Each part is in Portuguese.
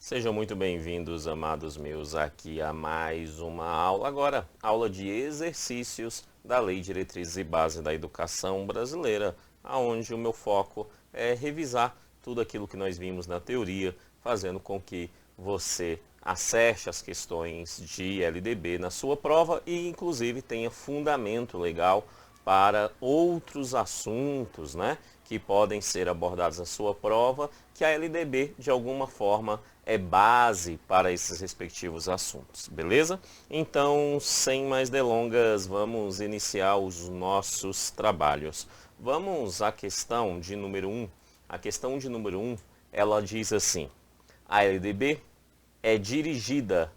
Sejam muito bem-vindos, amados meus, aqui a mais uma aula. Agora, aula de exercícios da Lei de Diretrizes e Base da Educação Brasileira, aonde o meu foco é revisar tudo aquilo que nós vimos na teoria, fazendo com que você acerte as questões de LDB na sua prova e, inclusive, tenha fundamento legal para outros assuntos, né, que podem ser abordados na sua prova, que a LDB, de alguma forma, é base para esses respectivos assuntos, beleza? Então, sem mais delongas, vamos iniciar os nossos trabalhos. Vamos à questão de número 1. A questão de número 1, ela diz assim: a LDB é dirigida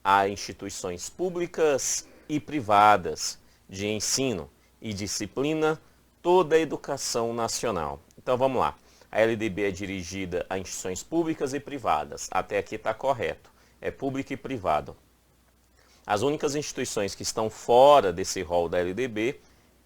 a instituições públicas e privadas de ensino e disciplina toda a educação nacional. Então vamos lá. A LDB é dirigida a instituições públicas e privadas. Até aqui está correto. É público e privado. As únicas instituições que estão fora desse rol da LDB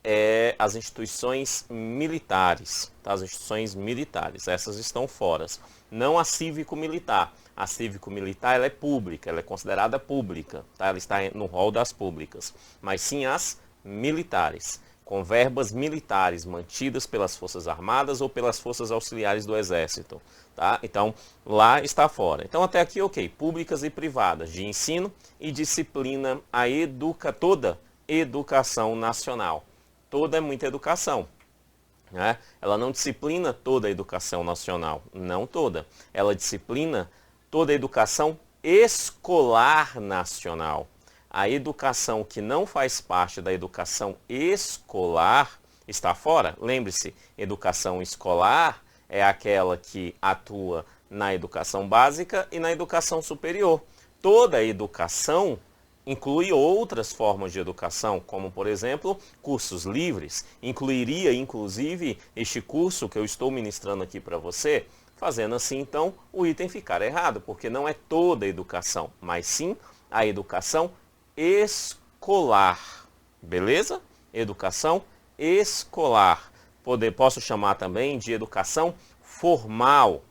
é as instituições militares. Tá? As instituições militares, essas estão fora. Não a cívico-militar. A cívico-militar ela é pública, ela é considerada pública. Tá? Ela está no rol das públicas. Mas sim as militares, com verbas militares mantidas pelas Forças Armadas ou pelas Forças Auxiliares do Exército. Tá? Então, lá está fora. Então, até aqui, ok. Públicas e privadas, de ensino e disciplina, toda educação nacional. Toda é muita educação. Né? Ela não disciplina toda a educação nacional, não toda. Ela disciplina toda a educação escolar nacional. A educação que não faz parte da educação escolar está fora. Lembre-se, educação escolar é aquela que atua na educação básica e na educação superior. Toda a educação inclui outras formas de educação, como, por exemplo, cursos livres. Incluiria, inclusive, este curso que eu estou ministrando aqui para você, fazendo assim, então, o item ficar errado, porque não é toda a educação, mas sim a educação escolar, beleza? Educação escolar. Posso chamar também de educação formal.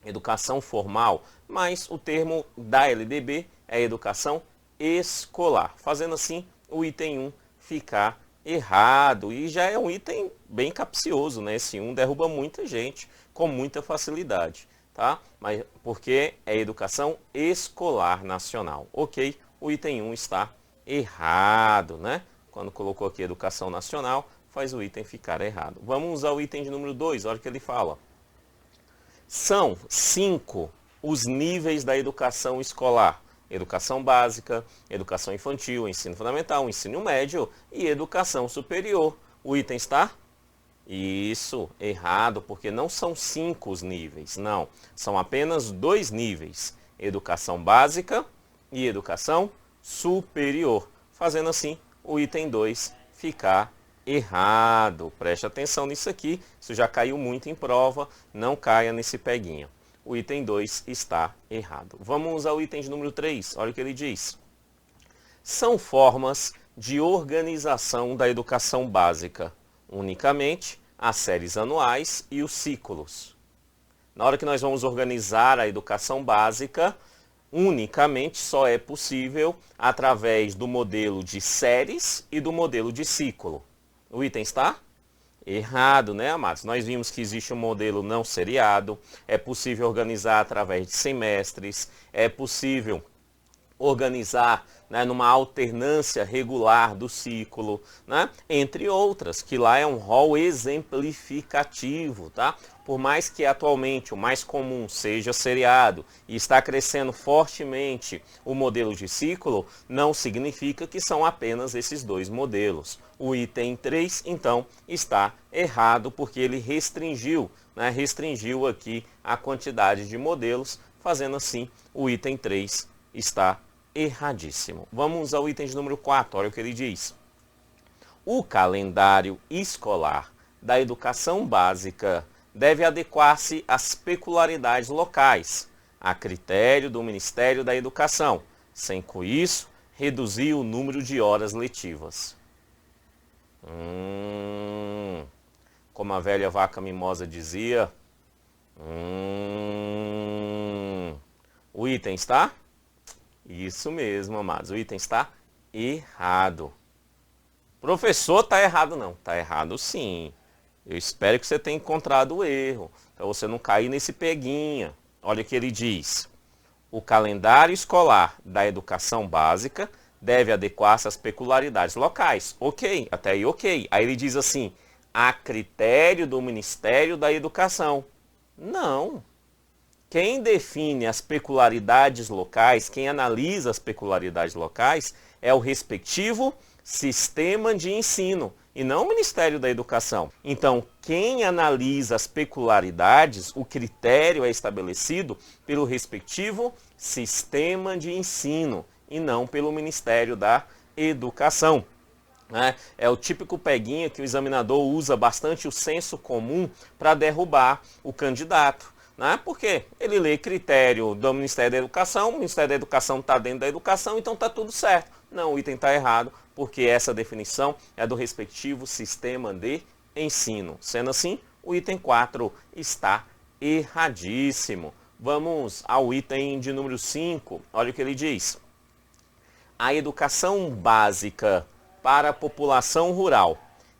Educação formal, mas o termo da LDB é educação escolar. Fazendo assim, o item 1 ficar errado. E já é um item bem capcioso, né? Esse 1 derruba muita gente com muita facilidade, tá? Mas porque é educação escolar nacional. Ok, o item 1 está errado, né? Quando colocou aqui educação nacional, faz o item ficar errado. Vamos ao item de número 2, olha o que ele fala. São 5 os níveis da educação escolar: educação básica, educação infantil, ensino fundamental, ensino médio e educação superior. O item está? Isso, errado, porque não são 5 os níveis, não. São apenas 2 níveis: educação básica e educação superior. Fazendo assim, o item 2 ficar errado. Preste atenção nisso aqui, isso já caiu muito em prova, não caia nesse peguinha. O item 2 está errado. Vamos ao item de número 3, olha o que ele diz. São formas de organização da educação básica, unicamente as séries anuais e os ciclos. Na hora que nós vamos organizar a educação básica, unicamente só é possível através do modelo de séries e do modelo de ciclo. O item está errado, né, amados? Nós vimos que existe um modelo não seriado, é possível organizar através de semestres, é possível organizar, né, numa alternância regular do ciclo, né, entre outras, que lá é um rol exemplificativo, tá? Por mais que atualmente o mais comum seja seriado e está crescendo fortemente o modelo de ciclo, não significa que são apenas esses dois modelos. O item 3, então, está errado porque ele restringiu, né, restringiu aqui a quantidade de modelos, fazendo assim o item 3 está erradíssimo. Vamos ao item de número 4, olha o que ele diz. O calendário escolar da educação básica deve adequar-se às peculiaridades locais, a critério do Ministério da Educação, sem com isso reduzir o número de horas letivas. Como a velha vaca mimosa dizia, item está? Isso mesmo, amados. O item está errado. Professor, está errado não. Está errado sim. Eu espero que você tenha encontrado o erro, para você não cair nesse peguinha. Olha o que ele diz. O calendário escolar da educação básica deve adequar-se às peculiaridades locais. Ok, até aí ok. Aí ele diz assim, a critério do Ministério da Educação. Não. Quem define as peculiaridades locais, quem analisa as peculiaridades locais, é o respectivo sistema de ensino e não o Ministério da Educação. Então, quem analisa as peculiaridades, o critério é estabelecido pelo respectivo sistema de ensino e não pelo Ministério da Educação. É o típico peguinha que o examinador usa bastante o senso comum para derrubar o candidato. Porque ele lê critério do Ministério da Educação, o Ministério da Educação está dentro da educação, então está tudo certo. Não, o item está errado, porque essa definição é do respectivo sistema de ensino. Sendo assim, o item 4 está erradíssimo. Vamos ao item de número 5. Olha o que ele diz. A educação básica para a população rural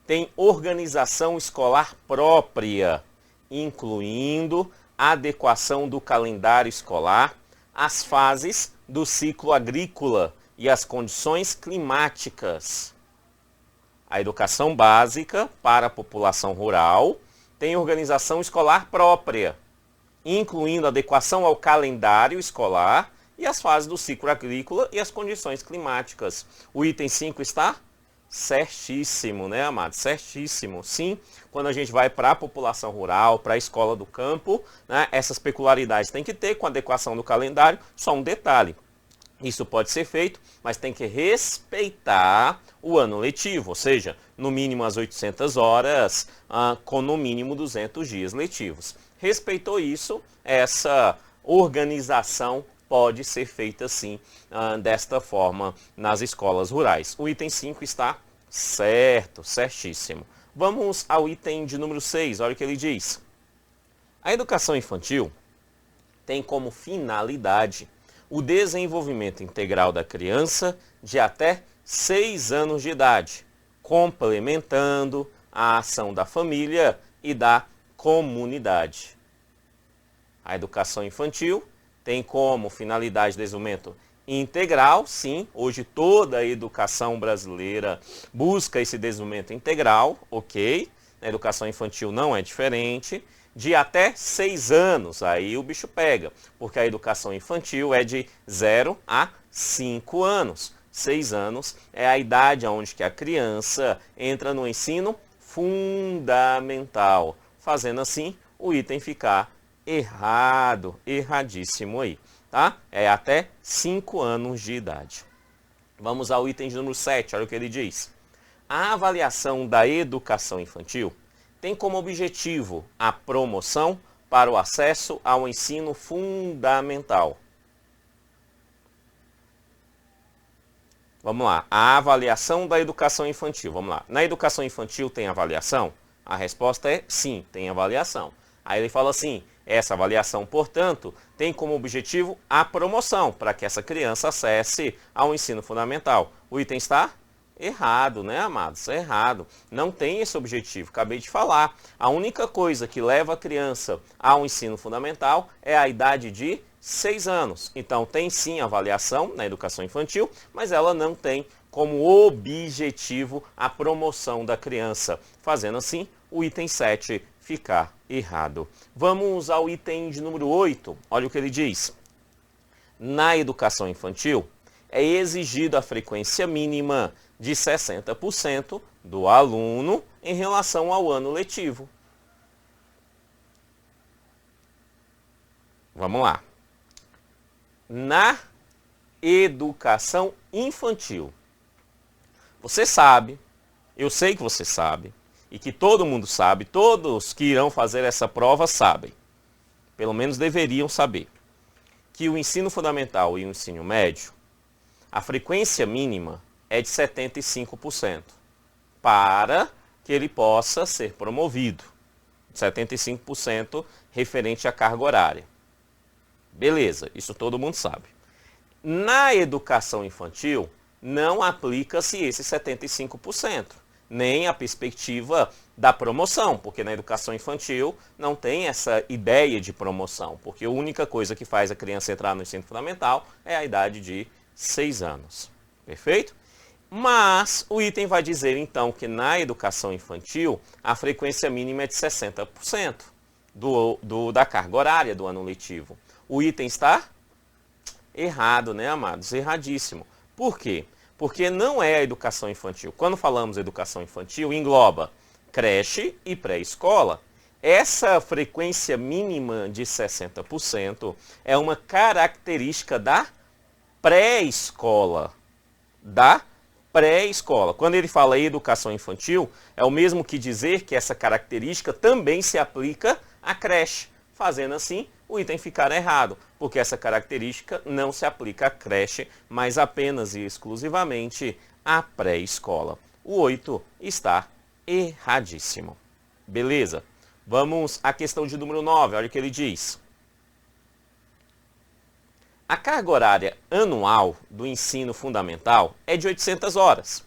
tem organização escolar própria, incluindo a adequação do calendário escolar, as fases do ciclo agrícola e as condições climáticas. A educação básica para a população rural tem organização escolar própria, incluindo a adequação ao calendário escolar e as fases do ciclo agrícola e as condições climáticas. O item 5 está certíssimo, né, amados? Certíssimo. Sim, quando a gente vai para a população rural, para a escola do campo, essas peculiaridades tem que ter com a adequação do calendário. Só um detalhe, isso pode ser feito, mas tem que respeitar o ano letivo, ou seja, no mínimo as 800 horas, com no mínimo 200 dias letivos. Respeitou isso, essa organização pode ser feita sim, desta forma nas escolas rurais. O item 5 está certo, certíssimo. Vamos ao item de número 6, olha o que ele diz. A educação infantil tem como finalidade o desenvolvimento integral da criança de até 6 anos de idade, complementando a ação da família e da comunidade. A educação infantil tem como finalidade de desenvolvimento integral, sim, hoje toda a educação brasileira busca esse desenvolvimento integral, ok, a educação infantil não é diferente, de até 6 anos, aí o bicho pega, porque a educação infantil é de 0 a 5 anos, 6 anos é a idade onde que a criança entra no ensino fundamental, fazendo assim o item ficar errado, erradíssimo aí, tá? É até 5 anos de idade. Vamos ao item de número 7, olha o que ele diz. A avaliação da educação infantil tem como objetivo a promoção para o acesso ao ensino fundamental. Vamos lá, a avaliação da educação infantil, vamos lá. Na educação infantil tem avaliação? A resposta é sim, tem avaliação. Aí ele fala assim, essa avaliação, portanto, tem como objetivo a promoção, para que essa criança acesse ao ensino fundamental. O item está errado, né, amados? É errado. Não tem esse objetivo. Acabei de falar. A única coisa que leva a criança ao ensino fundamental é a idade de 6 anos. Então, tem sim avaliação na educação infantil, mas ela não tem como objetivo a promoção da criança, fazendo assim o item 7 ficar errado. Vamos ao item de número 8. Olha o que ele diz. Na educação infantil, é exigida a frequência mínima de 60% do aluno em relação ao ano letivo. Vamos lá. Na educação infantil, você sabe, eu sei que você sabe, e que todo mundo sabe, todos que irão fazer essa prova sabem, pelo menos deveriam saber, que o ensino fundamental e o ensino médio, a frequência mínima é de 75%, para que ele possa ser promovido. 75% referente à carga horária. Beleza, isso todo mundo sabe. Na educação infantil, não aplica-se esse 75%, nem a perspectiva da promoção, porque na educação infantil não tem essa ideia de promoção, porque a única coisa que faz a criança entrar no ensino fundamental é a idade de 6 anos. Perfeito? Mas o item vai dizer então que na educação infantil a frequência mínima é de 60% da carga horária do ano letivo. O item está errado, né, amados? Erradíssimo. Por quê? Porque não é a educação infantil. Quando falamos educação infantil, engloba creche e pré-escola. Essa frequência mínima de 60% é uma característica da pré-escola. Quando ele fala em educação infantil, é o mesmo que dizer que essa característica também se aplica à creche. Fazendo assim, o item ficar errado, porque essa característica não se aplica à creche, mas apenas e exclusivamente à pré-escola. O 8 está erradíssimo. Beleza? Vamos à questão de número 9, olha o que ele diz. A carga horária anual do ensino fundamental é de 800 horas,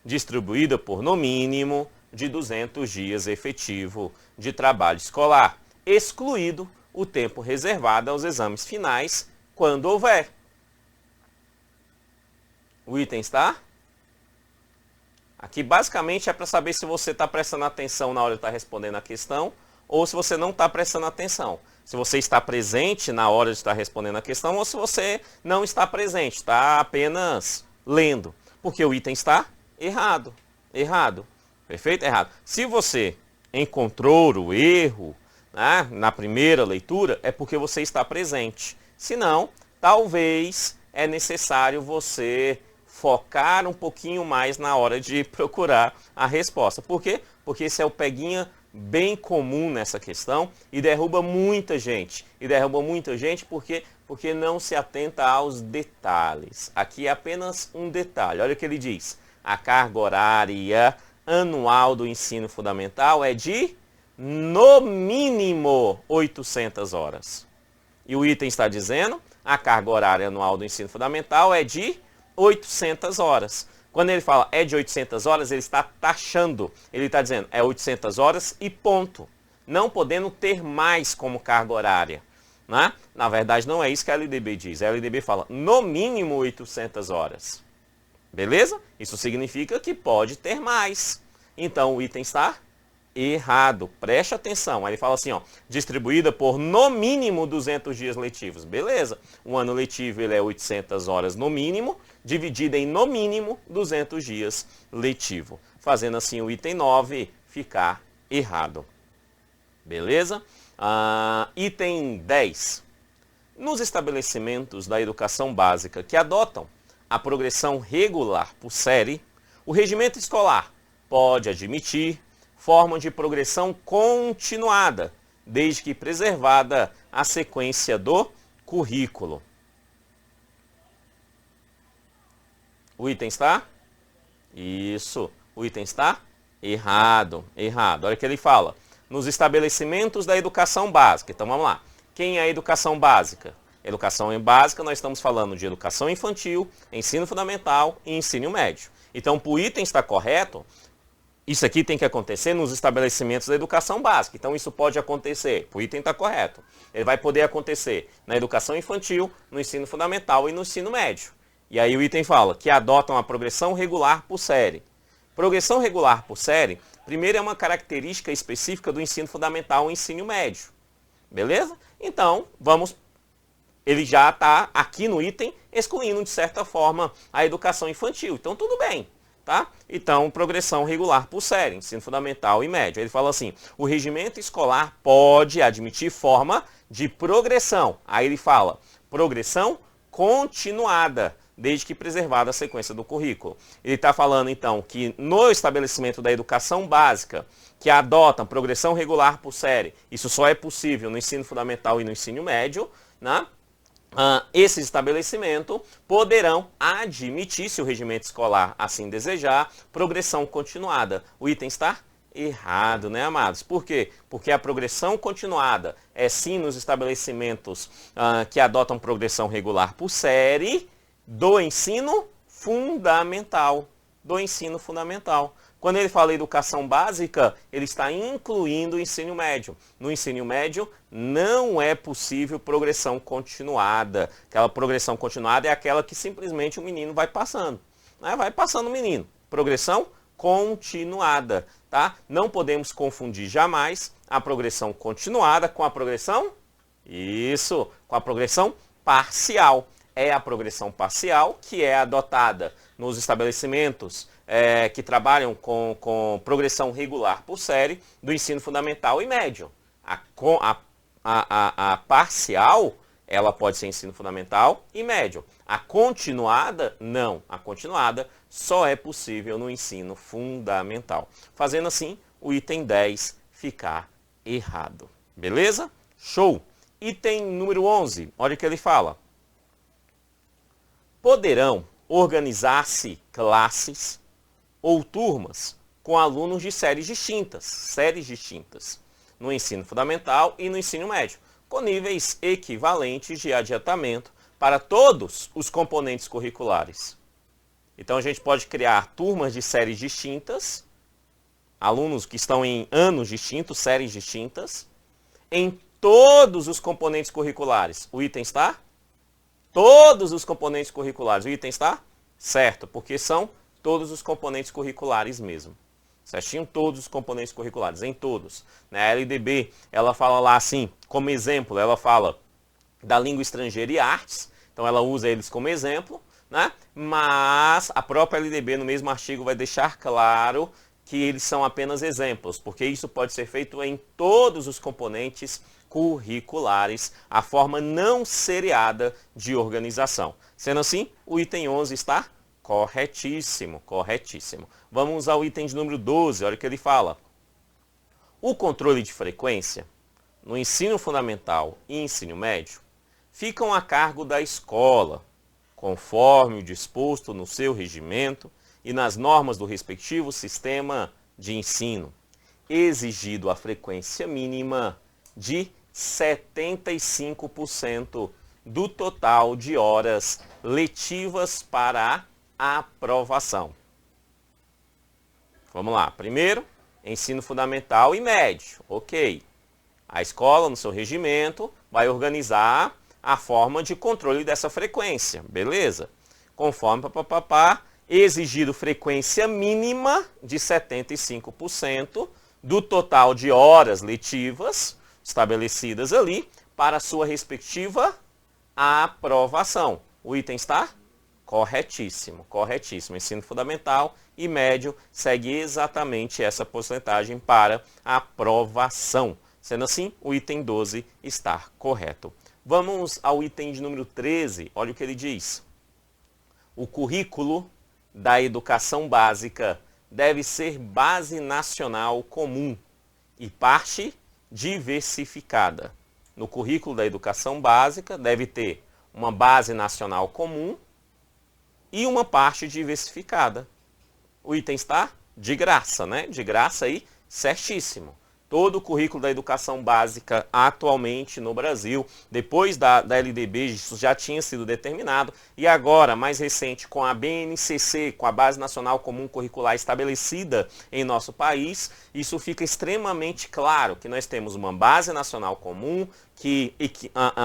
distribuída por no mínimo de 200 dias efetivo de trabalho escolar, excluído o tempo reservado aos exames finais, quando houver. O item está? Aqui basicamente é para saber se você está prestando atenção na hora de estar respondendo a questão ou se você não está prestando atenção. Se você está presente na hora de estar respondendo a questão ou se você não está presente, está apenas lendo. Porque o item está errado. Errado. Perfeito? Errado. Se você encontrou o erro, né, na primeira leitura, é porque você está presente. Se não, talvez é necessário você focar um pouquinho mais na hora de procurar a resposta. Por quê? Porque esse é o peguinha bem comum nessa questão e derruba muita gente. E derruba muita gente porque não se atenta aos detalhes. Aqui é apenas um detalhe. Olha o que ele diz. A carga horária anual do ensino fundamental é de, no mínimo, 800 horas. E o item está dizendo, a carga horária anual do ensino fundamental é de 800 horas. Quando ele fala é de 800 horas, ele está taxando. Ele está dizendo é 800 horas e ponto. Não podendo ter mais como carga horária. Né? Na verdade, não é isso que a LDB diz. A LDB fala no mínimo 800 horas. Beleza? Isso significa que pode ter mais. Então, o item está errado. Preste atenção. Aí ele fala assim, ó, distribuída por no mínimo 200 dias letivos. Beleza. Um ano letivo ele é 800 horas no mínimo, dividida em no mínimo 200 dias letivo. Fazendo assim o item 9 ficar errado. Beleza? Item 10. Nos estabelecimentos da educação básica que adotam a progressão regular por série, o regimento escolar pode admitir forma de progressão continuada, desde que preservada a sequência do currículo. O item está? Isso. O item está? Errado. Errado. Olha o que ele fala. Nos estabelecimentos da educação básica. Então vamos lá. Quem é a educação básica? Educação básica, nós estamos falando de educação infantil, ensino fundamental e ensino médio. Então, para o item estar correto, isso aqui tem que acontecer nos estabelecimentos da educação básica. Então, isso pode acontecer. O item está correto. Ele vai poder acontecer na educação infantil, no ensino fundamental e no ensino médio. E aí o item fala que adotam a progressão regular por série. Progressão regular por série, primeiro é uma característica específica do ensino fundamental e ensino médio. Beleza? Então, ele já está aqui no item excluindo, de certa forma, a educação infantil. Então, tudo bem. Tá? Então, progressão regular por série, ensino fundamental e médio. Ele fala assim, o regimento escolar pode admitir forma de progressão. Aí ele fala, progressão continuada, desde que preservada a sequência do currículo. Ele está falando, então, que no estabelecimento da educação básica, que adotam progressão regular por série, isso só é possível no ensino fundamental e no ensino médio, né? Esses estabelecimentos poderão admitir, se o regimento escolar assim desejar, progressão continuada. O item está errado, né, amados? Por quê? Porque a progressão continuada é sim nos estabelecimentos que adotam progressão regular por série do ensino fundamental. Do ensino fundamental. Quando ele fala educação básica, ele está incluindo o ensino médio. No ensino médio, não é possível progressão continuada. Aquela progressão continuada é aquela que simplesmente o menino vai passando. Né? Vai passando o menino. Progressão continuada, tá? Não podemos confundir jamais a progressão continuada com a progressão, com a progressão parcial. É a progressão parcial que é adotada nos estabelecimentos que trabalham com progressão regular por série do ensino fundamental e médio. A parcial, ela pode ser ensino fundamental e médio. A continuada, não. A continuada só é possível no ensino fundamental. Fazendo assim, o item 10 ficar errado. Beleza? Show! Item número 11, olha o que ele fala. Poderão organizar-se classes ou turmas com alunos de séries distintas, no ensino fundamental e no ensino médio, com níveis equivalentes de adiantamento para todos os componentes curriculares. Então a gente pode criar turmas de séries distintas, alunos que estão em anos distintos, séries distintas, em todos os componentes curriculares. O item está? Todos os componentes curriculares. O item está? Certo, porque são todos os componentes curriculares mesmo. Certinho? Todos os componentes curriculares, em todos. A LDB, ela fala lá assim, como exemplo, ela fala da língua estrangeira e artes, então ela usa eles como exemplo, né? Mas a própria LDB no mesmo artigo vai deixar claro que eles são apenas exemplos, porque isso pode ser feito em todos os componentes curriculares, a forma não seriada de organização. Sendo assim, o item 11 está corretíssimo, corretíssimo. Vamos ao item de número 12, olha o que ele fala. O controle de frequência no ensino fundamental e ensino médio ficam a cargo da escola, conforme o disposto no seu regimento e nas normas do respectivo sistema de ensino, exigido a frequência mínima de 75% do total de horas letivas para a aprovação. Vamos lá. Primeiro, ensino fundamental e médio. Ok. A escola, no seu regimento, vai organizar a forma de controle dessa frequência. Beleza? Conforme exigido frequência mínima de 75% do total de horas letivas estabelecidas ali para a sua respectiva aprovação. O item está? Corretíssimo, corretíssimo. Ensino fundamental e médio segue exatamente essa porcentagem para aprovação. Sendo assim, o item 12 está correto. Vamos ao item de número 13, olha o que ele diz. O currículo da educação básica deve ser base nacional comum e parte diversificada. No currículo da educação básica deve ter uma base nacional comum e uma parte diversificada. O item está de graça, né? De graça aí, certíssimo. Todo o currículo da educação básica atualmente no Brasil, depois da LDB, isso já tinha sido determinado, e agora, mais recente, com a BNCC, com a Base Nacional Comum Curricular estabelecida em nosso país, isso fica extremamente claro, que nós temos uma base nacional comum, que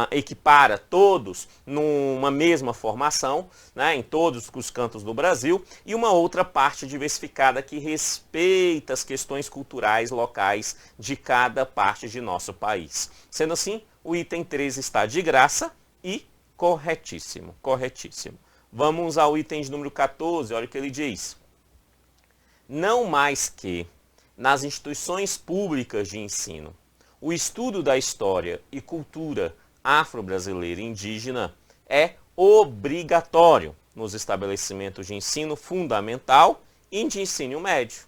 equipara todos numa mesma formação, né, em todos os cantos do Brasil, e uma outra parte diversificada que respeita as questões culturais locais de cada parte de nosso país. Sendo assim, o item 13 está de graça e corretíssimo, corretíssimo. Vamos ao item de número 14, olha o que ele diz. Não mais que nas instituições públicas de ensino, o estudo da história e cultura afro-brasileira e indígena é obrigatório nos estabelecimentos de ensino fundamental e de ensino médio.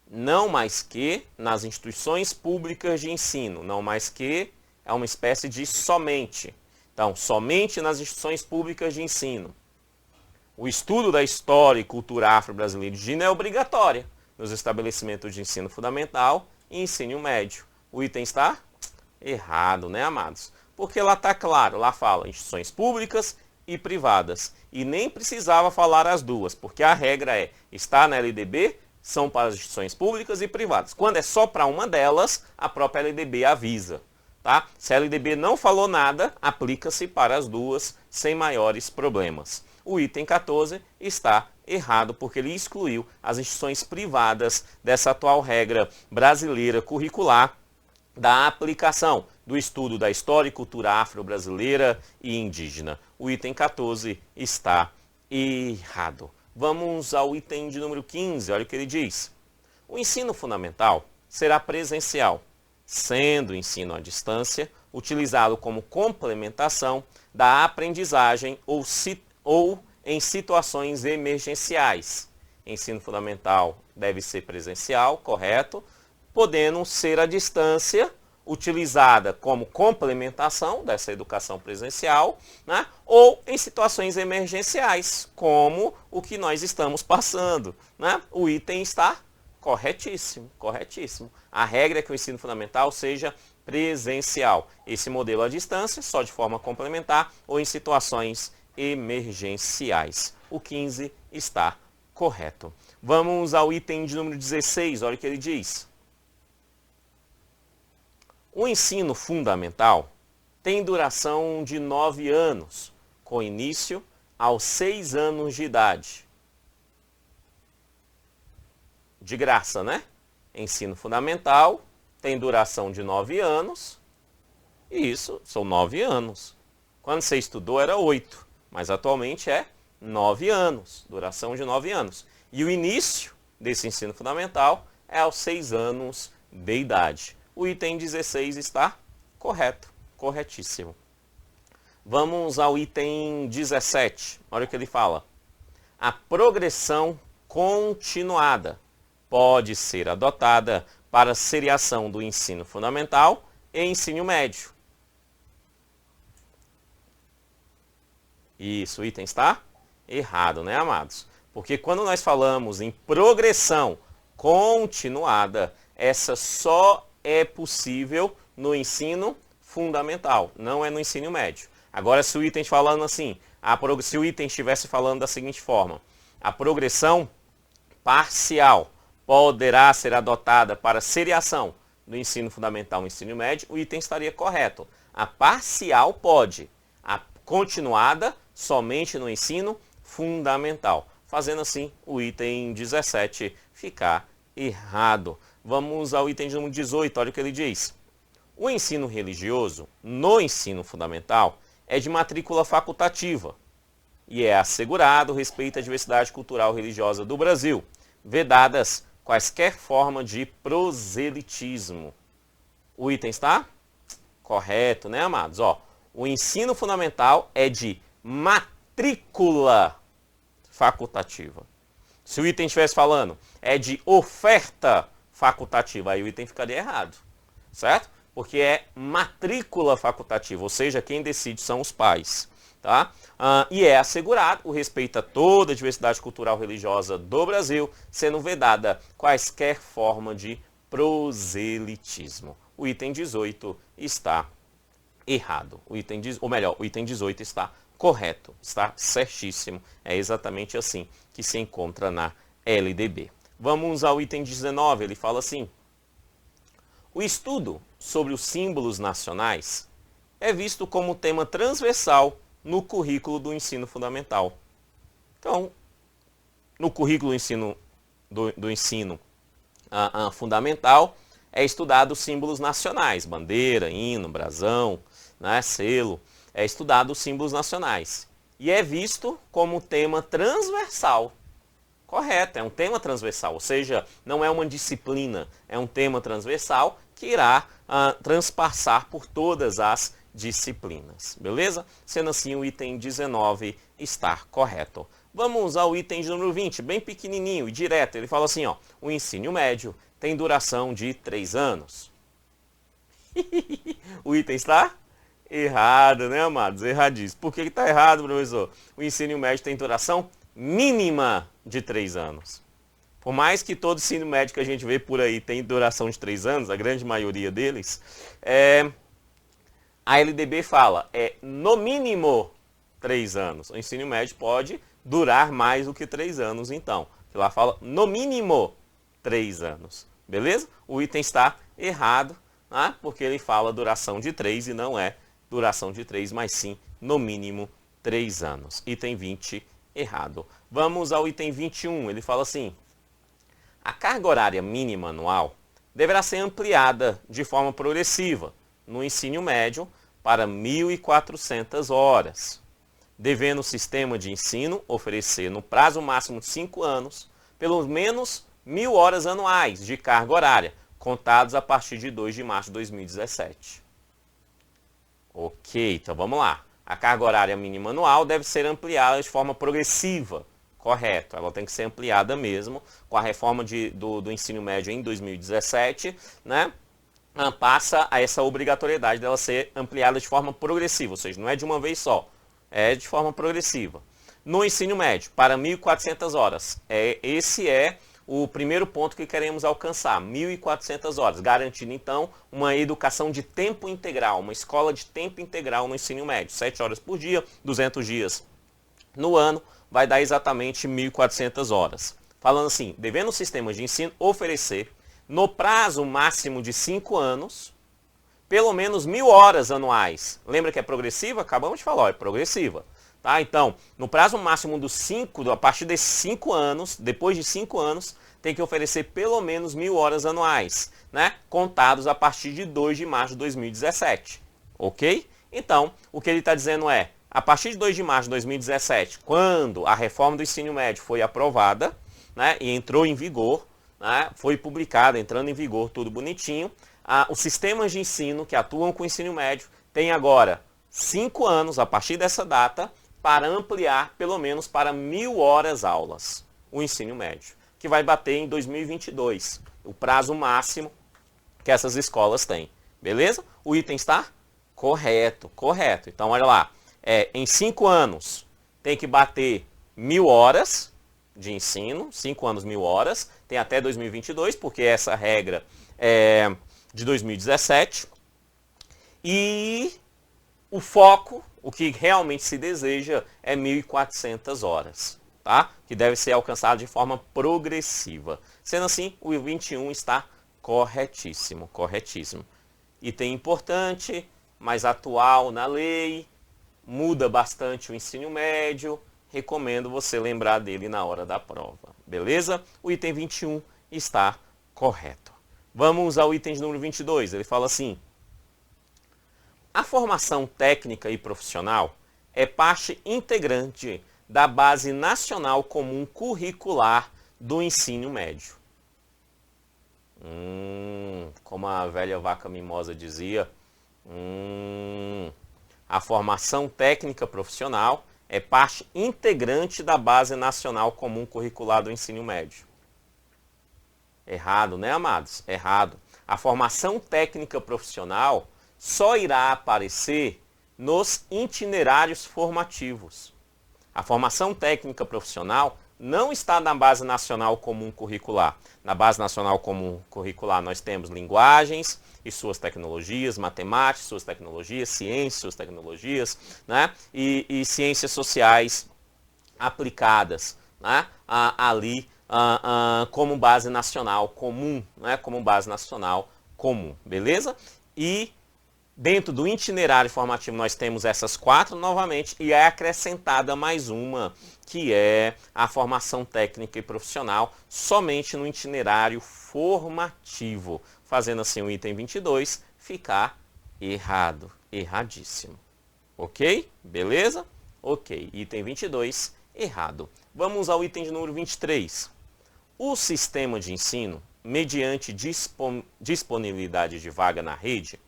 Não mais que nas instituições públicas de ensino. Não mais que é uma espécie de somente. Então, somente nas instituições públicas de ensino. O estudo da história e cultura afro-brasileira e indígena é obrigatória nos estabelecimentos de ensino fundamental e ensino médio. O item está errado, né, amados? Porque lá está claro, lá fala instituições públicas e privadas. E nem precisava falar as duas, porque a regra é, está na LDB, são para as instituições públicas e privadas. Quando é só para uma delas, a própria LDB avisa. Tá? Se a LDB não falou nada, aplica-se para as duas sem maiores problemas. O item 14 está errado porque ele excluiu as instituições privadas dessa atual regra brasileira curricular da aplicação do estudo da história e cultura afro-brasileira e indígena. O item 14 está errado. Vamos ao item de número 15, olha o que ele diz. O ensino fundamental será presencial, sendo o ensino à distância utilizado como complementação da aprendizagem ou em situações emergenciais. Ensino fundamental deve ser presencial, correto, podendo ser à distância, utilizada como complementação dessa educação presencial, né? Ou em situações emergenciais, como o que nós estamos passando, né? O item está corretíssimo, corretíssimo. A regra é que o ensino fundamental seja presencial. Esse modelo à distância, só de forma complementar ou em situações emergenciais. O 15 está correto. Vamos ao item de número 16, olha o que ele diz. O ensino fundamental tem duração de 9 anos, com início aos 6 anos de idade. De graça, né? Ensino fundamental tem duração de 9 anos, e isso são 9 anos. Quando você estudou era 8, mas atualmente é 9 anos, duração de 9 anos. E o início desse ensino fundamental é aos 6 anos de idade. O item 16 está correto, corretíssimo. Vamos ao item 17. Olha o que ele fala. A progressão continuada pode ser adotada para seriação do ensino fundamental e ensino médio. Isso, o item está errado, né, amados? Porque quando nós falamos em progressão continuada, essa só é possível no ensino fundamental, não é no ensino médio. Agora, se o item falando assim, se o item estivesse falando da seguinte forma, a progressão parcial poderá ser adotada para seriação do ensino fundamental e ensino médio, o item estaria correto. A parcial pode, a continuada somente no ensino fundamental. Fazendo assim, o item 17 ficar errado. Vamos ao item de número 18, olha o que ele diz. O ensino religioso, no ensino fundamental, é de matrícula facultativa e é assegurado o respeito à diversidade cultural e religiosa do Brasil, vedadas quaisquer formas de proselitismo. O item está correto, né, amados? Ó, o ensino fundamental é de matrícula facultativa. Se o item estivesse falando é de oferta facultativa, aí o item ficaria errado, certo? Porque é matrícula facultativa, ou seja, quem decide são os pais, tá? E é assegurado o respeito a toda a diversidade cultural e religiosa do Brasil, sendo vedada quaisquer forma de proselitismo. O item 18 está errado. O item 18 está correto, está certíssimo. É exatamente assim que se encontra na LDB. Vamos ao item 19, ele fala assim. O estudo sobre os símbolos nacionais é visto como tema transversal no currículo do ensino fundamental. Então, no currículo do ensino fundamental, é estudado os símbolos nacionais, bandeira, hino, brasão, né, selo, é estudado os símbolos nacionais. E é visto como tema transversal. Correto, é um tema transversal, ou seja, não é uma disciplina, é um tema transversal que irá transpassar por todas as disciplinas, beleza? Sendo assim, o item 19 está correto. Vamos ao item de número 20, bem pequenininho e direto. Ele fala assim, ó, o ensino médio tem duração de 3 anos. O item está errado, né, amados? Erradíssimo. Por que está errado, professor? O ensino médio tem duração mínima de 3 anos. Por mais que todo ensino médio que a gente vê por aí tem duração de 3 anos, a grande maioria deles, a LDB fala, no mínimo 3 anos. O ensino médio pode durar mais do que 3 anos, então. Lá fala no mínimo 3 anos. Beleza? O item está errado, né? Porque ele fala duração de 3 e não é duração de 3, mas sim no mínimo 3 anos. Item 20, errado. Vamos ao item 21. Ele fala assim: a carga horária mínima anual deverá ser ampliada de forma progressiva no ensino médio para 1.400 horas, devendo o sistema de ensino oferecer no prazo máximo de 5 anos, pelo menos 1.000 horas anuais de carga horária, contados a partir de 2 de março de 2017. Ok, então vamos lá. A carga horária mínima anual deve ser ampliada de forma progressiva. Correto, ela tem que ser ampliada mesmo. Com a reforma do ensino médio em 2017, né? Passa a essa obrigatoriedade dela ser ampliada de forma progressiva, ou seja, não é de uma vez só, é de forma progressiva. No ensino médio, para 1.400 horas, esse é o primeiro ponto que queremos alcançar, 1.400 horas, garantindo então uma educação de tempo integral, uma escola de tempo integral no ensino médio, 7 horas por dia, 200 dias no ano, vai dar exatamente 1.400 horas. Falando assim, devendo o sistema de ensino oferecer, no prazo máximo de 5 anos, pelo menos 1.000 horas anuais. Lembra que é progressiva? Acabamos de falar, é progressiva. Tá? Então, no prazo máximo dos 5, a partir desses 5 anos, depois de 5 anos, tem que oferecer pelo menos 1.000 horas anuais, né? Contados a partir de 2 de março de 2017. Ok? Então, o que ele está dizendo é, a partir de 2 de março de 2017, quando a reforma do ensino médio foi aprovada, né, e entrou em vigor, né, foi publicada, entrando em vigor, tudo bonitinho, os sistemas de ensino que atuam com o ensino médio têm agora 5 anos, a partir dessa data, para ampliar pelo menos para 1.000 horas aulas, o ensino médio, que vai bater em 2022, o prazo máximo que essas escolas têm. Beleza? O item está correto, correto. Então, olha lá, em 5 anos tem que bater 1.000 horas de ensino, 5 anos, 1.000 horas, tem até 2022, porque essa regra é de 2017, e o foco, o que realmente se deseja, é 1.400 horas, tá? Que deve ser alcançado de forma progressiva. Sendo assim, o 21 está corretíssimo, corretíssimo. Item importante, mais atual na lei, muda bastante o ensino médio, recomendo você lembrar dele na hora da prova, beleza? O item 21 está correto. Vamos ao item de número 22, ele fala assim: a formação técnica e profissional é parte integrante da Base Nacional Comum Curricular do Ensino Médio. Como a velha vaca mimosa dizia, a formação técnica profissional é parte integrante da Base Nacional Comum Curricular do Ensino Médio. Errado, né, amados? Errado. A formação técnica profissional só irá aparecer nos itinerários formativos. A formação técnica profissional não está na Base Nacional Comum Curricular. Na Base Nacional Comum Curricular nós temos linguagens e suas tecnologias, matemática, suas tecnologias, ciências, suas tecnologias, né? E ciências sociais aplicadas, né? Ali como base nacional comum, né? Como base nacional comum, beleza? E dentro do itinerário formativo nós temos essas 4 novamente e é acrescentada mais uma, que é a formação técnica e profissional somente no itinerário formativo, fazendo assim o item 22 ficar errado, erradíssimo. Ok? Beleza? Ok, item 22, errado. Vamos ao item de número 23. O sistema de ensino, mediante disponibilidade de vaga na rede,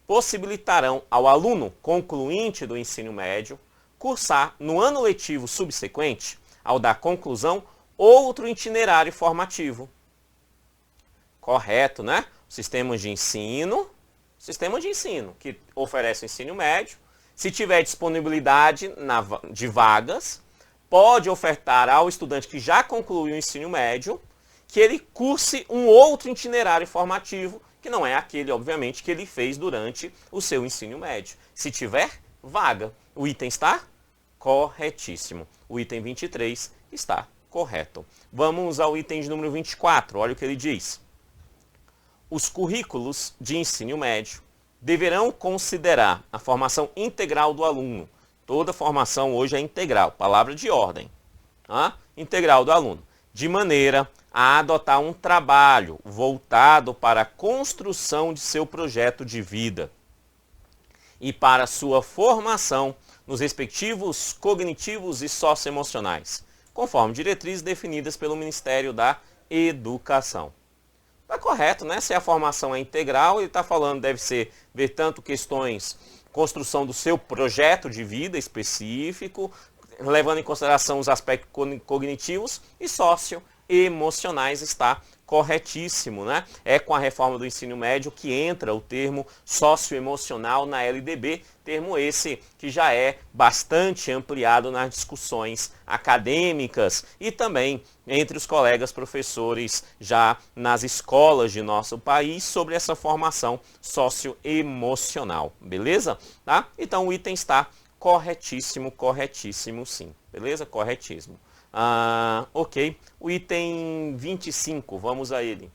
possibilitarão ao aluno concluinte do ensino médio cursar no ano letivo subsequente, ao da conclusão, outro itinerário formativo. Correto, né? Sistema de ensino que oferece o ensino médio, se tiver disponibilidade de vagas, pode ofertar ao estudante que já concluiu o ensino médio que ele curse um outro itinerário formativo, que não é aquele, obviamente, que ele fez durante o seu ensino médio. Se tiver vaga, o item está corretíssimo. O item 23 está correto. Vamos ao item de número 24, olha o que ele diz. Os currículos de ensino médio deverão considerar a formação integral do aluno. Toda formação hoje é integral, palavra de ordem. Integral do aluno. De maneira a adotar um trabalho voltado para a construção de seu projeto de vida e para sua formação nos respectivos cognitivos e socioemocionais, conforme diretrizes definidas pelo Ministério da Educação. Está correto, né? Se a formação é integral, ele está falando, deve ser, ver tanto questões, construção do seu projeto de vida específico, levando em consideração os aspectos cognitivos e socioemocionais, está corretíssimo, né? É com a reforma do ensino médio que entra o termo socioemocional na LDB, termo esse que já é bastante ampliado nas discussões acadêmicas e também entre os colegas professores já nas escolas de nosso país sobre essa formação socioemocional, beleza? Tá? Então o item está corretíssimo, corretíssimo sim, beleza? Corretíssimo. Ok, o item 25, vamos a ele.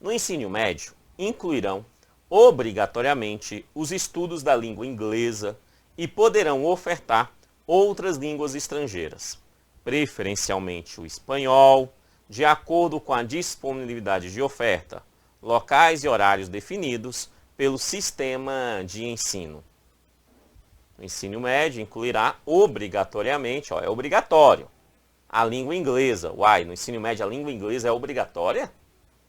No ensino médio, incluirão obrigatoriamente os estudos da língua inglesa e poderão ofertar outras línguas estrangeiras, preferencialmente o espanhol, de acordo com a disponibilidade de oferta, locais e horários definidos pelo sistema de ensino. O ensino médio incluirá obrigatoriamente, é obrigatório, a língua inglesa. No ensino médio a língua inglesa é obrigatória?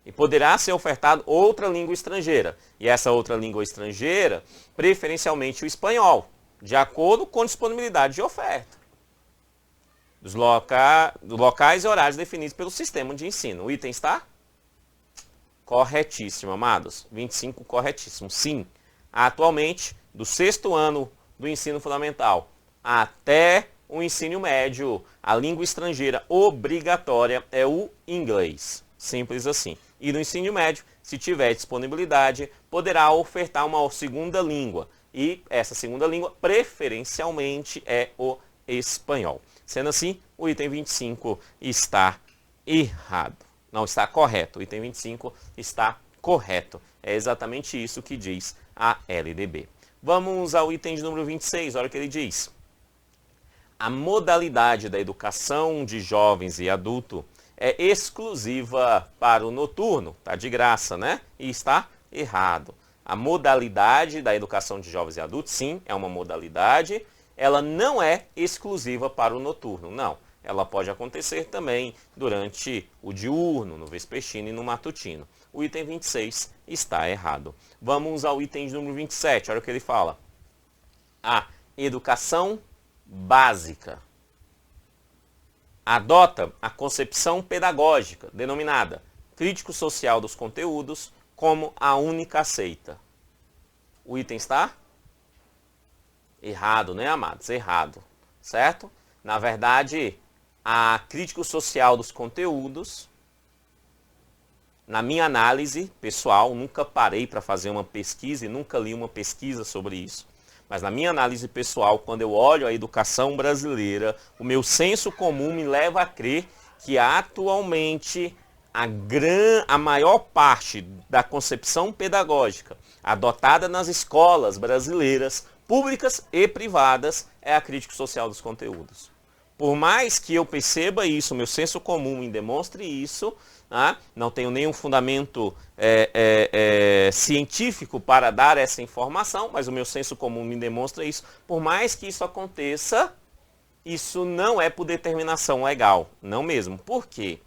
E poderá ser ofertado outra língua estrangeira. E essa outra língua estrangeira, preferencialmente o espanhol, de acordo com disponibilidade de oferta. Dos locais e horários definidos pelo sistema de ensino. O item está corretíssimo, amados. 25, corretíssimo. Sim, atualmente, do 6º ano do ensino fundamental até o ensino médio, a língua estrangeira obrigatória é o inglês. Simples assim. E no ensino médio, se tiver disponibilidade, poderá ofertar uma segunda língua. E essa segunda língua, preferencialmente, é o espanhol. Sendo assim, o item 25 está errado. Não, está correto. O item 25 está correto. É exatamente isso que diz a LDB. Vamos ao item de número 26, olha o que ele diz. A modalidade da educação de jovens e adulto é exclusiva para o noturno. Está de graça, né? E está errado. A modalidade da educação de jovens e adultos, sim, é uma modalidade. Ela não é exclusiva para o noturno, não. Ela pode acontecer também durante o diurno, no vespertino e no matutino. O item 26 está errado. Vamos ao item de número 27, olha o que ele fala. A educação básica adota a concepção pedagógica, denominada crítico social dos conteúdos, como a única aceita. O item está errado, né, amados? Errado, certo? Na verdade, a crítico social dos conteúdos, na minha análise pessoal, nunca parei para fazer uma pesquisa e nunca li uma pesquisa sobre isso. Mas na minha análise pessoal, quando eu olho a educação brasileira, o meu senso comum me leva a crer que atualmente a maior parte da concepção pedagógica adotada nas escolas brasileiras, públicas e privadas, é a crítica social dos conteúdos. Por mais que eu perceba isso, meu senso comum me demonstre isso, não tenho nenhum fundamento científico para dar essa informação, mas o meu senso comum me demonstra isso. Por mais que isso aconteça, isso não é por determinação legal, não mesmo. Por quê?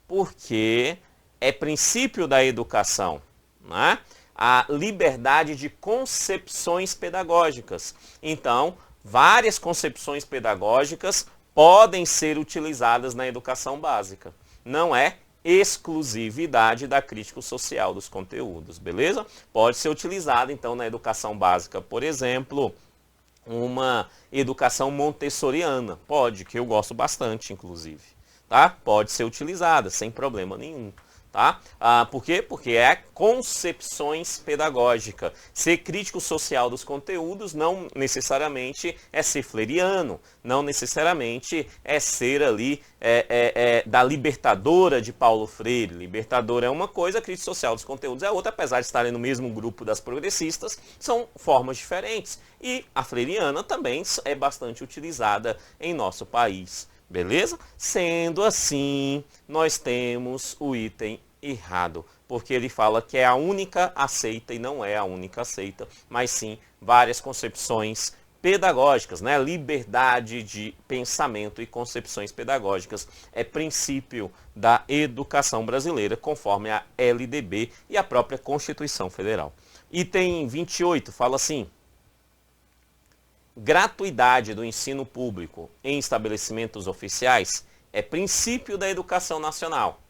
Porque é princípio da educação, né? A liberdade de concepções pedagógicas. Então, várias concepções pedagógicas podem ser utilizadas na educação básica. Não é exclusividade da crítica social dos conteúdos, beleza? Pode ser utilizada, então, na educação básica, por exemplo, uma educação montessoriana. Pode, que eu gosto bastante, inclusive. Tá? Pode ser utilizada, sem problema nenhum. Tá? Por quê? Porque é concepções pedagógicas. Ser crítico social dos conteúdos não necessariamente é ser freiriano, não necessariamente é ser ali da libertadora de Paulo Freire. Libertadora é uma coisa, crítico social dos conteúdos é outra, apesar de estarem no mesmo grupo das progressistas, são formas diferentes. E a freiriana também é bastante utilizada em nosso país. Beleza? Sendo assim, nós temos o item errado, porque ele fala que é a única aceita e não é a única aceita, mas sim várias concepções pedagógicas, né? Liberdade de pensamento e concepções pedagógicas é princípio da educação brasileira, conforme a LDB e a própria Constituição Federal. Item 28 fala assim: gratuidade do ensino público em estabelecimentos oficiais é princípio da educação nacional.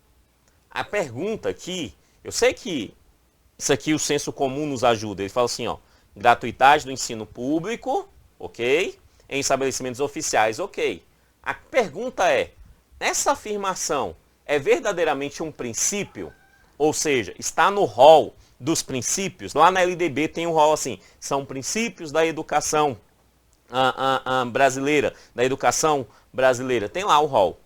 A pergunta aqui, eu sei que isso aqui o senso comum nos ajuda, ele fala assim, ó, gratuidade do ensino público, ok, em estabelecimentos oficiais, ok. A pergunta é, essa afirmação é verdadeiramente um princípio? Ou seja, está no rol dos princípios? Lá na LDB tem um rol assim, são princípios da educação brasileira, da educação brasileira, tem lá o rol.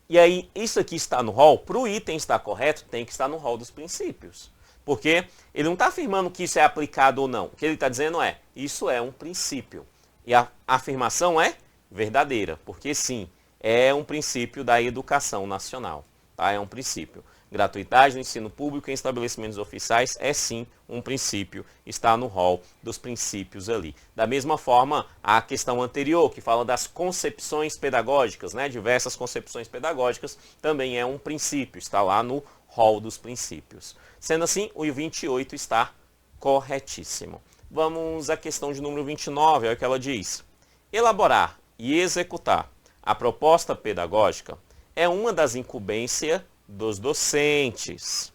E aí, isso aqui está no rol, para o item estar correto, tem que estar no rol dos princípios. Porque ele não está afirmando que isso é aplicado ou não. O que ele está dizendo é, isso é um princípio. E a afirmação é verdadeira, porque sim, é um princípio da educação nacional. Tá? É um princípio. Gratuidade no ensino público em estabelecimentos oficiais é sim um princípio, está no rol dos princípios ali. Da mesma forma, a questão anterior, que fala das concepções pedagógicas, né? Diversas concepções pedagógicas, também é um princípio, está lá no rol dos princípios. Sendo assim, o 28 está corretíssimo. Vamos à questão de número 29, é o que ela diz. Elaborar e executar a proposta pedagógica é uma das incumbências dos docentes.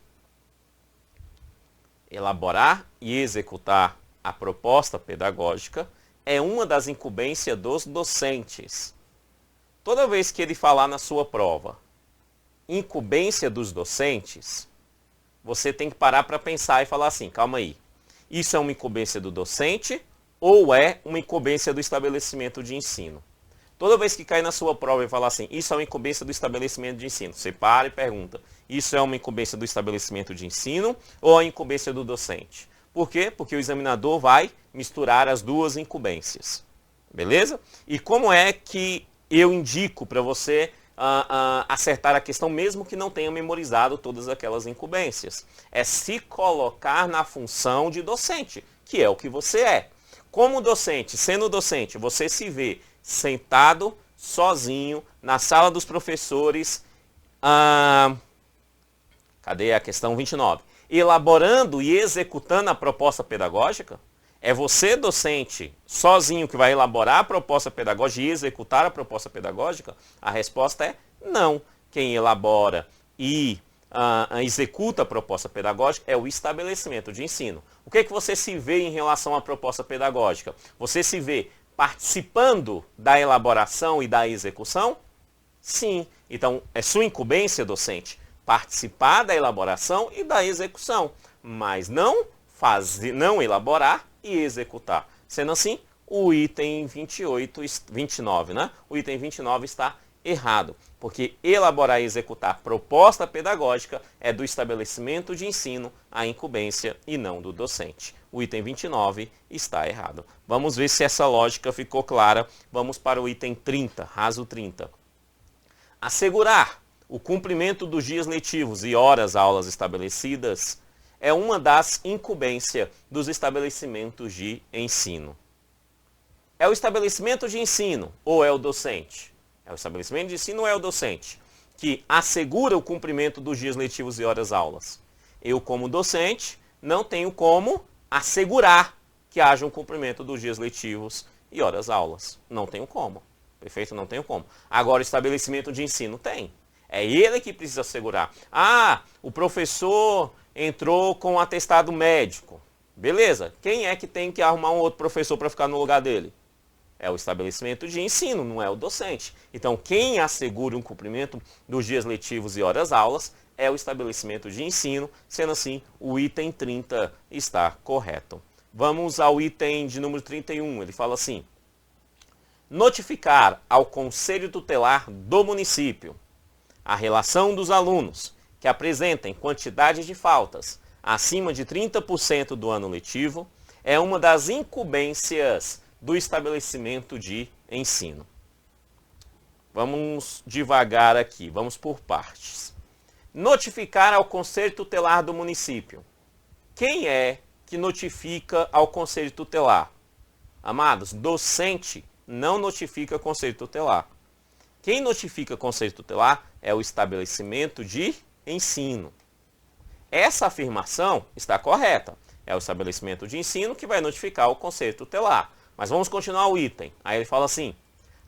Elaborar e executar a proposta pedagógica é uma das incumbências dos docentes. Toda vez que ele falar na sua prova, incumbência dos docentes, você tem que parar para pensar e falar assim, calma aí, isso é uma incumbência do docente ou é uma incumbência do estabelecimento de ensino? Toda vez que cair na sua prova e falar assim, isso é uma incumbência do estabelecimento de ensino, você para e pergunta, isso é uma incumbência do estabelecimento de ensino ou é uma incumbência do docente? Por quê? Porque o examinador vai misturar as duas incumbências. Beleza? E como é que eu indico para você acertar a questão, mesmo que não tenha memorizado todas aquelas incumbências? É se colocar na função de docente, que é o que você é. Como docente, sendo docente, você se vê sentado, sozinho, na sala dos professores, cadê a questão 29? Elaborando e executando a proposta pedagógica? É você, docente, sozinho, que vai elaborar a proposta pedagógica e executar a proposta pedagógica? A resposta é não. Quem elabora e executa a proposta pedagógica é o estabelecimento de ensino. O que é que você se vê em relação à proposta pedagógica? Você se vê participando da elaboração e da execução? Sim. Então, é sua incumbência, docente, participar da elaboração e da execução, mas não elaborar e executar. Sendo assim, o item 29, né? O item 29 está errado, porque elaborar e executar proposta pedagógica é do estabelecimento de ensino, a incumbência e não do docente. O item 29 está errado. Vamos ver se essa lógica ficou clara. Vamos para o item 30, raso 30. Assegurar o cumprimento dos dias letivos e horas-aulas estabelecidas é uma das incumbências dos estabelecimentos de ensino. É o estabelecimento de ensino ou é o docente? É o estabelecimento de ensino ou é o docente que assegura o cumprimento dos dias letivos e horas-aulas? Eu, como docente, não tenho como assegurar que haja um cumprimento dos dias letivos e horas-aulas. Não tenho como. Perfeito? Não tenho como. Agora, o estabelecimento de ensino tem. É ele que precisa assegurar. O professor entrou com um atestado médico. Beleza. Quem é que tem que arrumar um outro professor para ficar no lugar dele? É o estabelecimento de ensino, não é o docente. Então, quem assegura o cumprimento dos dias letivos e horas-aulas é o estabelecimento de ensino, sendo assim, o item 30 está correto. Vamos ao item de número 31, ele fala assim: notificar ao Conselho Tutelar do município a relação dos alunos que apresentem quantidade de faltas acima de 30% do ano letivo é uma das incumbências do estabelecimento de ensino. Vamos devagar aqui, vamos por partes. Notificar ao Conselho Tutelar do município. Quem é que notifica ao Conselho Tutelar? Amados, docente não notifica Conselho Tutelar. Quem notifica Conselho Tutelar é o estabelecimento de ensino. Essa afirmação está correta. É o estabelecimento de ensino que vai notificar o Conselho Tutelar. Mas vamos continuar o item. Aí ele fala assim: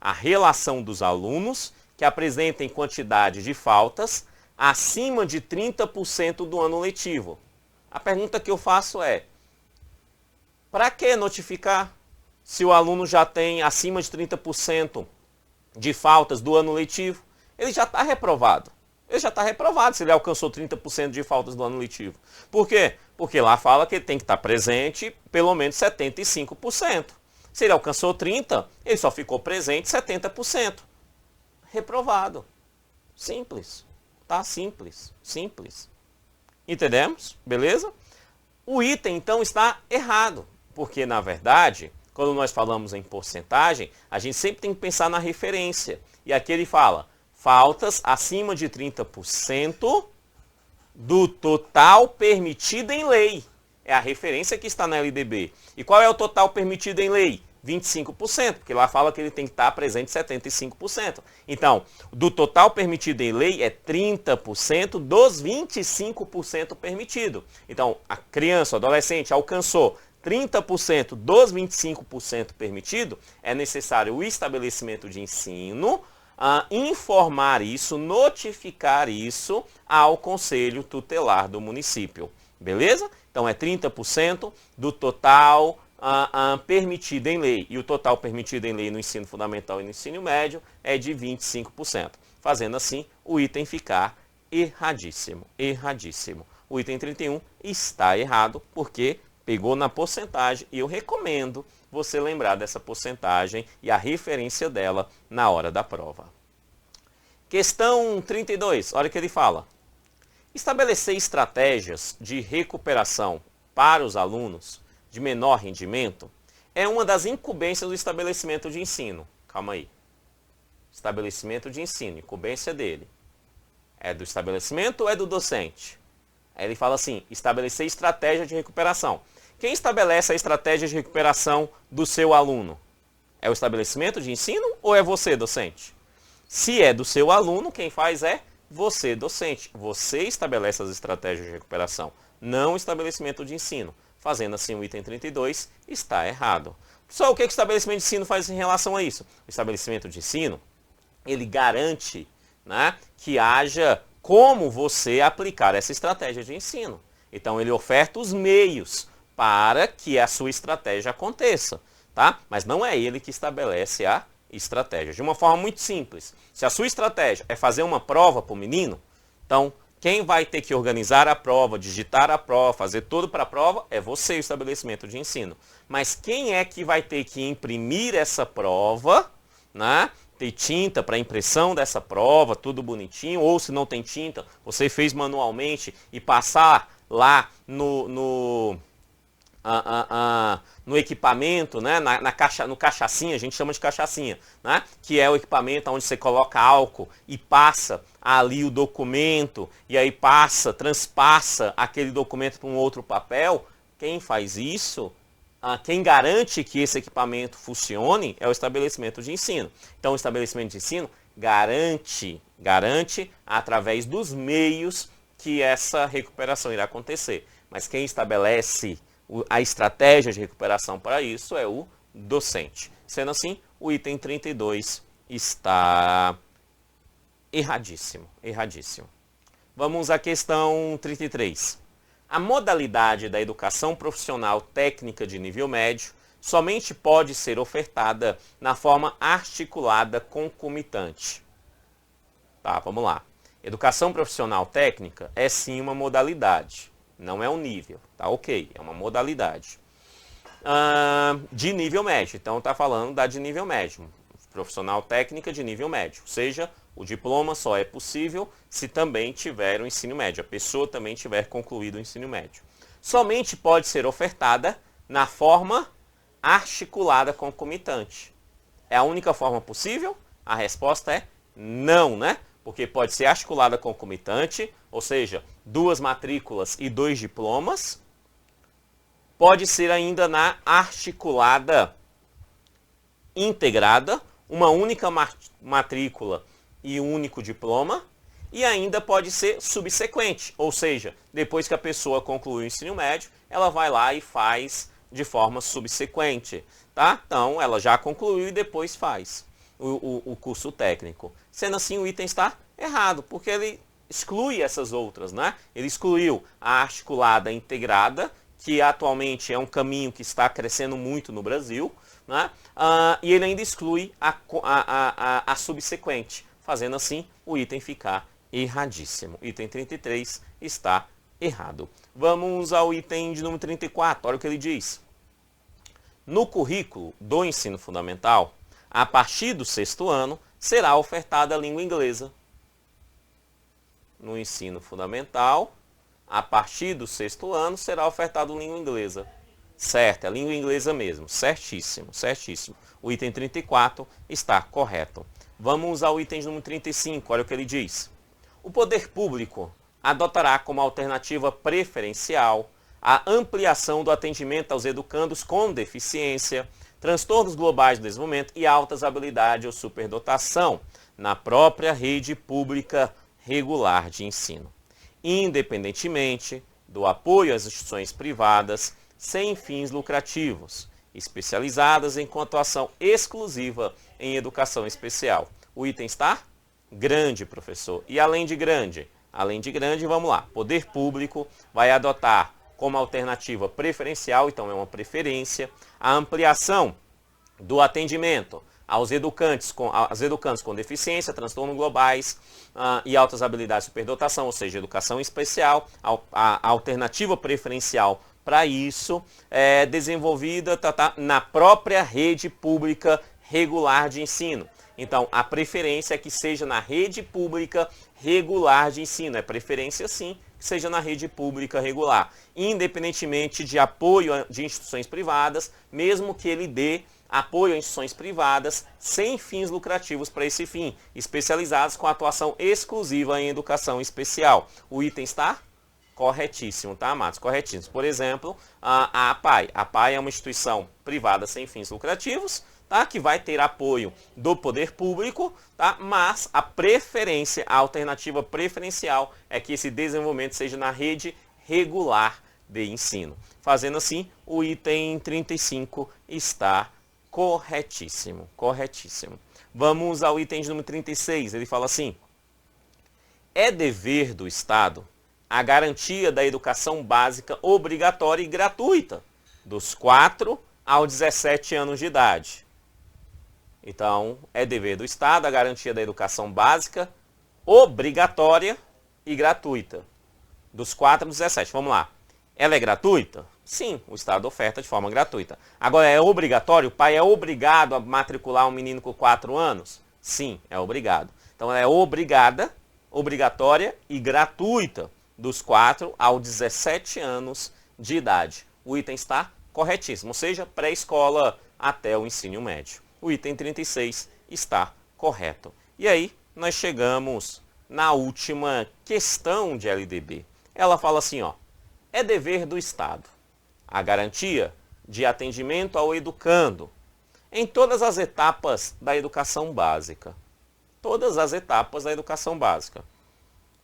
a relação dos alunos que apresentem quantidade de faltas acima de 30% do ano letivo. A pergunta que eu faço é: para que notificar se o aluno já tem acima de 30% de faltas do ano letivo? Ele já está reprovado. Ele já está reprovado se ele alcançou 30% de faltas do ano letivo. Por quê? Porque lá fala que ele tem que estar presente pelo menos 75%. Se ele alcançou 30%, ele só ficou presente 70%. Reprovado. Simples. Tá simples. Simples. Entendemos? Beleza? O item, então, está errado. Porque, na verdade, quando nós falamos em porcentagem, a gente sempre tem que pensar na referência. E aqui ele fala: faltas acima de 30% do total permitido em lei. É a referência que está na LDB. E qual é o total permitido em lei? 25%, porque lá fala que ele tem que estar presente 75%. Então, do total permitido em lei é 30% dos 25% permitido. Então, a criança, o adolescente alcançou 30% dos 25% permitido, é necessário o estabelecimento de ensino informar isso, notificar isso ao Conselho Tutelar do município. Beleza? Então é 30% do total permitido em lei. E o total permitido em lei no ensino fundamental e no ensino médio é de 25%. Fazendo assim o item ficar erradíssimo. Erradíssimo. O item 31 está errado porque pegou na porcentagem e eu recomendo você lembrar dessa porcentagem e a referência dela na hora da prova. Questão 32, olha o que ele fala. Estabelecer estratégias de recuperação para os alunos de menor rendimento é uma das incumbências do estabelecimento de ensino. Calma aí. Estabelecimento de ensino, incumbência dele. É do estabelecimento ou é do docente? Aí ele fala assim, estabelecer estratégia de recuperação. Quem estabelece a estratégia de recuperação do seu aluno? É o estabelecimento de ensino ou é você, docente? Se é do seu aluno, quem faz é você, docente. Você estabelece as estratégias de recuperação, não o estabelecimento de ensino. Fazendo assim o item 32 está errado. Só o que o estabelecimento de ensino faz em relação a isso? O estabelecimento de ensino, ele garante, né, que haja como você aplicar essa estratégia de ensino. Então ele oferta os meios para que a sua estratégia aconteça, tá? Mas não é ele que estabelece a estratégia. De uma forma muito simples. Se a sua estratégia é fazer uma prova para o menino, então quem vai ter que organizar a prova, digitar a prova, fazer tudo para a prova é você, o estabelecimento de ensino. Mas quem é que vai ter que imprimir essa prova, né? Ter tinta para impressão dessa prova, tudo bonitinho, ou se não tem tinta, você fez manualmente e passar lá no equipamento, né? No cachaçinha, a gente chama de cachaçinha, né? Que é o equipamento onde você coloca álcool e passa ali o documento, e aí transpassa aquele documento para um outro papel. Quem faz isso, quem garante que esse equipamento funcione é o estabelecimento de ensino. Então o estabelecimento de ensino garante através dos meios que essa recuperação irá acontecer. Mas quem estabelece a estratégia de recuperação para isso é o docente. Sendo assim, o item 32 está erradíssimo, erradíssimo. Vamos à questão 33. A modalidade da educação profissional técnica de nível médio somente pode ser ofertada na forma articulada concomitante. Tá, vamos lá. Educação profissional técnica é sim uma modalidade, não é um nível, tá ok, é uma modalidade. De nível médio, então está falando da de nível médio, profissional técnica de nível médio, ou seja, o diploma só é possível se também tiver o ensino médio, a pessoa também tiver concluído o ensino médio. Somente pode ser ofertada na forma articulada concomitante. É a única forma possível? A resposta é não, né? Porque pode ser articulada concomitante, ou seja, 2 matrículas e 2 diplomas. Pode ser ainda na articulada integrada, uma única matrícula e um único diploma. E ainda pode ser subsequente, ou seja, depois que a pessoa conclui o ensino médio, ela vai lá e faz de forma subsequente, tá? Então, ela já concluiu e depois faz o curso técnico. Sendo assim, o item está errado, porque ele exclui essas outras, né? Ele excluiu a articulada integrada, que atualmente é um caminho que está crescendo muito no Brasil, né? E ele ainda exclui a subsequente, fazendo assim o item ficar erradíssimo. Item 33 está errado. Vamos ao item de número 34, olha o que ele diz. No currículo do ensino fundamental, a partir do 6º ano, será ofertada a língua inglesa. No ensino fundamental, a partir do 6º ano, será ofertada a língua inglesa. Certo, é a língua inglesa mesmo. Certíssimo, certíssimo. O item 34 está correto. Vamos ao item de número 35, olha o que ele diz. O poder público adotará como alternativa preferencial a ampliação do atendimento aos educandos com deficiência, transtornos globais do desenvolvimento e altas habilidades ou superdotação na própria rede pública regular de ensino, independentemente do apoio às instituições privadas sem fins lucrativos, especializadas em atuação exclusiva em educação especial. O item está grande, professor. E além de grande, vamos lá. Poder público vai adotar como alternativa preferencial, então é uma preferência, a ampliação do atendimento aos educandos com deficiência, transtornos globais e altas habilidades de superdotação, ou seja, educação especial. A alternativa preferencial para isso é desenvolvida na própria rede pública regular de ensino. Então, a preferência é que seja na rede pública regular de ensino. É preferência, sim, que seja na rede pública regular. Independentemente de apoio de instituições privadas, mesmo que ele dê apoio a instituições privadas sem fins lucrativos para esse fim, especializados com atuação exclusiva em educação especial. O item está corretíssimo, tá, amados? Corretíssimo. Por exemplo, a APAE. A APAE é uma instituição privada sem fins lucrativos, tá? Que vai ter apoio do poder público, tá? Mas a preferência, a alternativa preferencial é que esse desenvolvimento seja na rede regular de ensino. Fazendo assim, o item 35 está corretíssimo, corretíssimo. Vamos ao item de número 36, ele fala assim: é dever do Estado a garantia da educação básica obrigatória e gratuita dos 4 aos 17 anos de idade. Então, é dever do Estado a garantia da educação básica obrigatória e gratuita dos 4 aos 17. Vamos lá. Ela é gratuita? Sim, o Estado oferta de forma gratuita. Agora, é obrigatório? O pai é obrigado a matricular um menino com 4 anos? Sim, é obrigado. Então, ela é obrigada, obrigatória e gratuita dos 4 aos 17 anos de idade. O item está corretíssimo, ou seja, pré-escola até o ensino médio. O item 36 está correto. E aí, nós chegamos na última questão de LDB. Ela fala assim, ó: é dever do Estado a garantia de atendimento ao educando em todas as etapas da educação básica. Todas as etapas da educação básica.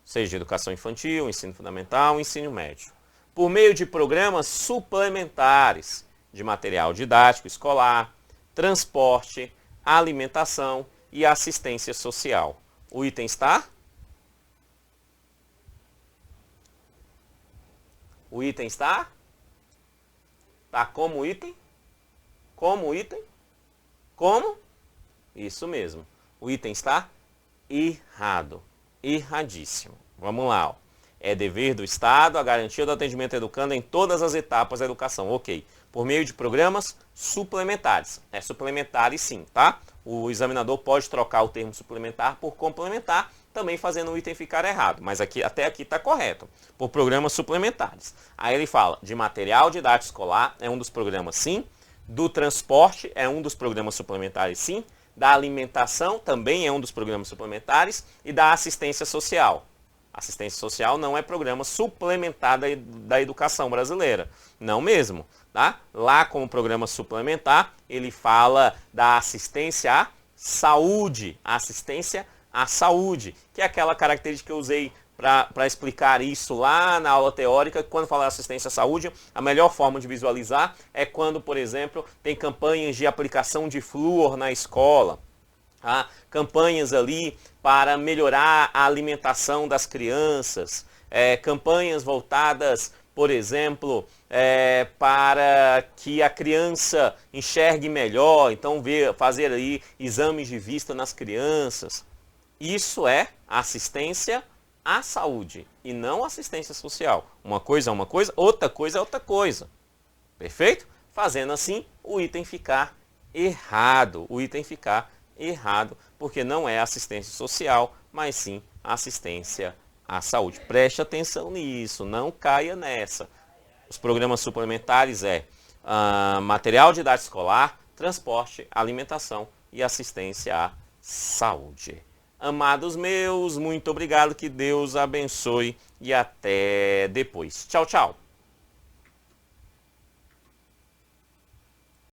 Seja educação infantil, ensino fundamental, ensino médio. Por meio de programas suplementares de material didático escolar, transporte, alimentação e assistência social. O item está? O item está? Está como item? como o item? Como? Isso mesmo. O item está errado. Erradíssimo. Vamos lá. Ó. É dever do Estado a garantia do atendimento ao educando em todas as etapas da educação. Ok. Por meio de programas suplementares. É suplementares sim, tá? O examinador pode trocar o termo suplementar por complementar, também fazendo o item ficar errado. Mas aqui, até aqui está correto. Por programas suplementares. Aí ele fala de material didático escolar, é um dos programas sim. Do transporte, é um dos programas suplementares sim. Da alimentação, também é um dos programas suplementares. E da assistência social. Assistência social não é programa suplementar da educação brasileira. Não mesmo. Tá? Lá, como programa suplementar, ele fala da assistência à saúde. Assistência à saúde, que é aquela característica que eu usei para explicar isso lá na aula teórica. Quando falar assistência à saúde, a melhor forma de visualizar é quando, por exemplo, tem campanhas de aplicação de flúor na escola. Campanhas ali para melhorar a alimentação das crianças, campanhas voltadas, por exemplo, para que a criança enxergue melhor, então fazer aí exames de vista nas crianças. Isso é assistência à saúde e não assistência social. Uma coisa é uma coisa, outra coisa é outra coisa. Perfeito? Fazendo assim o item ficar errado. O item ficar errado, porque não é assistência social, mas sim assistência à saúde. Preste atenção nisso, não caia nessa. Os programas suplementares material didático escolar, transporte, alimentação e assistência à saúde. Amados meus, muito obrigado, que Deus abençoe e até depois. Tchau, tchau.